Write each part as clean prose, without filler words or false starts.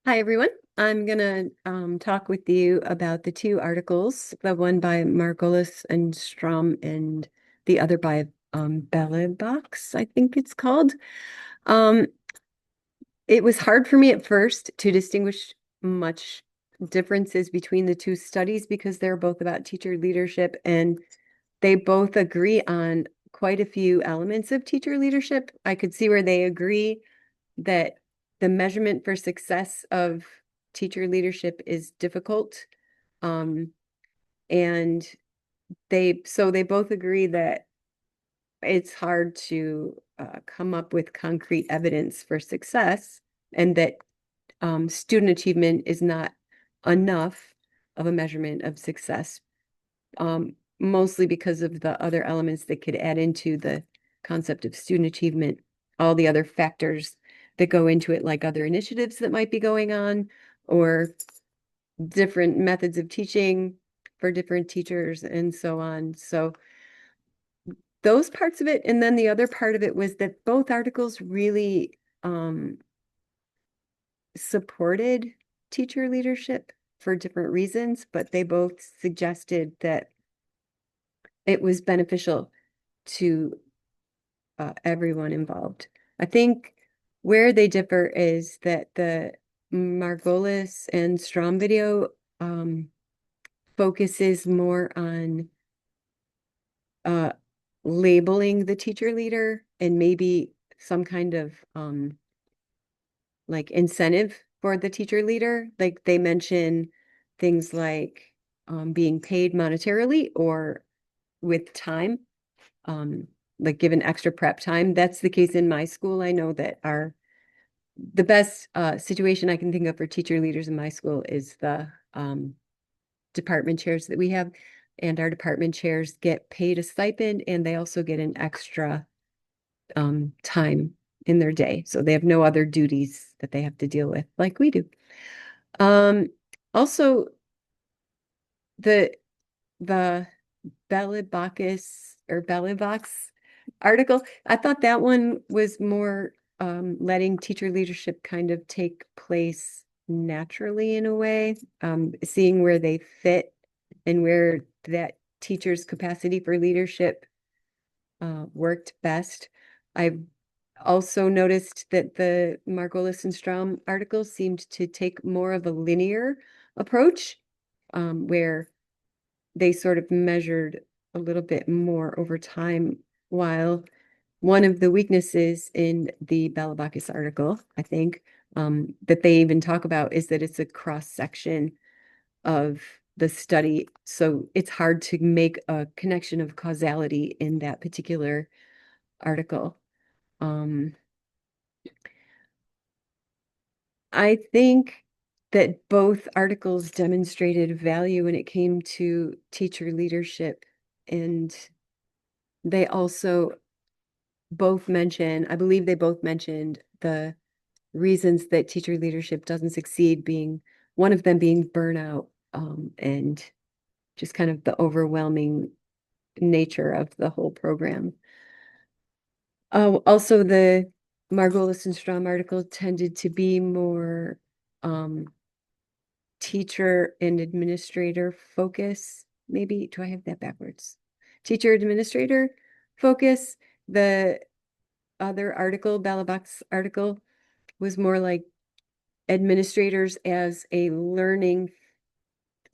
Hi, everyone. I'm going to talk with you about the two articles, the one by Margolis and Strom and the other by Box, I think it's called. Um, it was hard for me at first to distinguish much differences between the two studies because they're both about teacher leadership and they both agree on quite a few elements of teacher leadership. I could see where they agree that the measurement for success of teacher leadership is difficult. Um, and they both agree that it's hard to come up with concrete evidence for success and that student achievement is not enough of a measurement of success, mostly because of the other elements that could add into the concept of student achievement, all the other factors that go into it, like other initiatives that might be going on, or different methods of teaching for different teachers and so on. So those parts of it. And then the other part of it was that both articles really supported teacher leadership for different reasons, but they both suggested that it was beneficial to everyone involved. I think where they differ is that the Margolis and Strom video focuses more on uh, labeling the teacher leader and maybe some kind of like incentive for the teacher leader. Like they mention things like being paid monetarily or with time, um, like given extra prep time. That's the case in my school. I know that the best situation I can think of for teacher leaders in my school is the department chairs that we have. And our department chairs get paid a stipend and they also get an extra time in their day. So they have no other duties that they have to deal with like we do. Um, Also, the the Bellibakis or Bellibox article, I thought that one was more letting teacher leadership kind of take place naturally in a way, seeing where they fit and where that teacher's capacity for leadership worked best. I've also noticed that the Margolis and Strom article seemed to take more of a linear approach, where they sort of measured a little bit more over time, while one of the weaknesses in the Balabakis article, I think, that they even talk about is that it's a cross section of the study. So it's hard to make a connection of causality in that particular article. Um, I think that both articles demonstrated value when it came to teacher leadership, and they also I believe they both mentioned the reasons that teacher leadership doesn't succeed, being one of them being burnout, and just kind of the overwhelming nature of the whole program. Also, the Margolis and Strom article tended to be more um, teacher and administrator focus. Maybe, do I have that backwards? Teacher administrator focus. The other article, Balabak's article, was more like administrators as a learning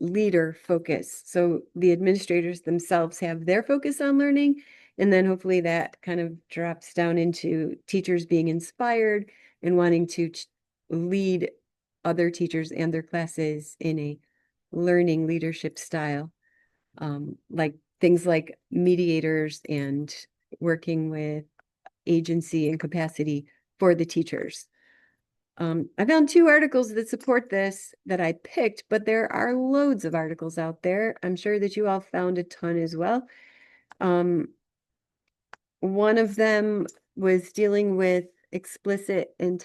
leader focus. So the administrators themselves have their focus on learning, and then hopefully that kind of drops down into teachers being inspired and wanting to lead other teachers and their classes in a learning leadership style, like things like mediators and working with agency and capacity for the teachers. I found two articles that support this that I picked, but there are loads of articles out there. I'm sure that you all found a ton as well. Um, One of them was dealing with explicit and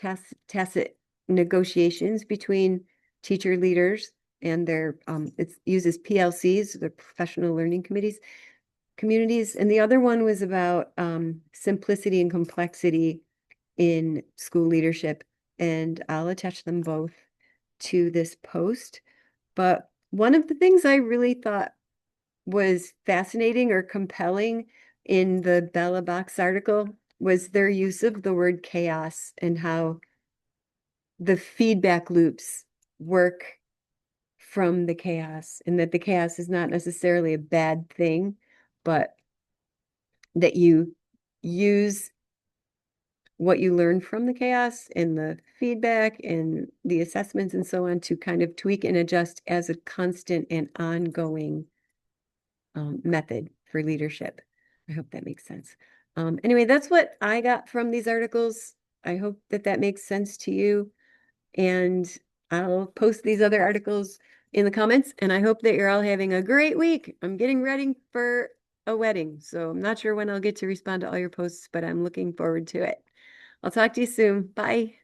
tacit negotiations between teacher leaders and it uses PLCs, the professional learning communities. And the other one was about simplicity and complexity in school leadership. And I'll attach them both to this post, but one of the things I really thought was fascinating or compelling in the Bella Box article was their use of the word chaos and how the feedback loops work from the chaos, and that the chaos is not necessarily a bad thing, but that you use what you learn from the chaos and the feedback and the assessments and so on to kind of tweak and adjust as a constant and ongoing method for leadership. I hope that makes sense. Anyway, that's what I got from these articles. I hope that that makes sense to you. And I'll post these other articles in the comments. And I hope that you're all having a great week. I'm getting ready for a wedding, so I'm not sure when I'll get to respond to all your posts, but I'm looking forward to it. I'll talk to you soon. Bye.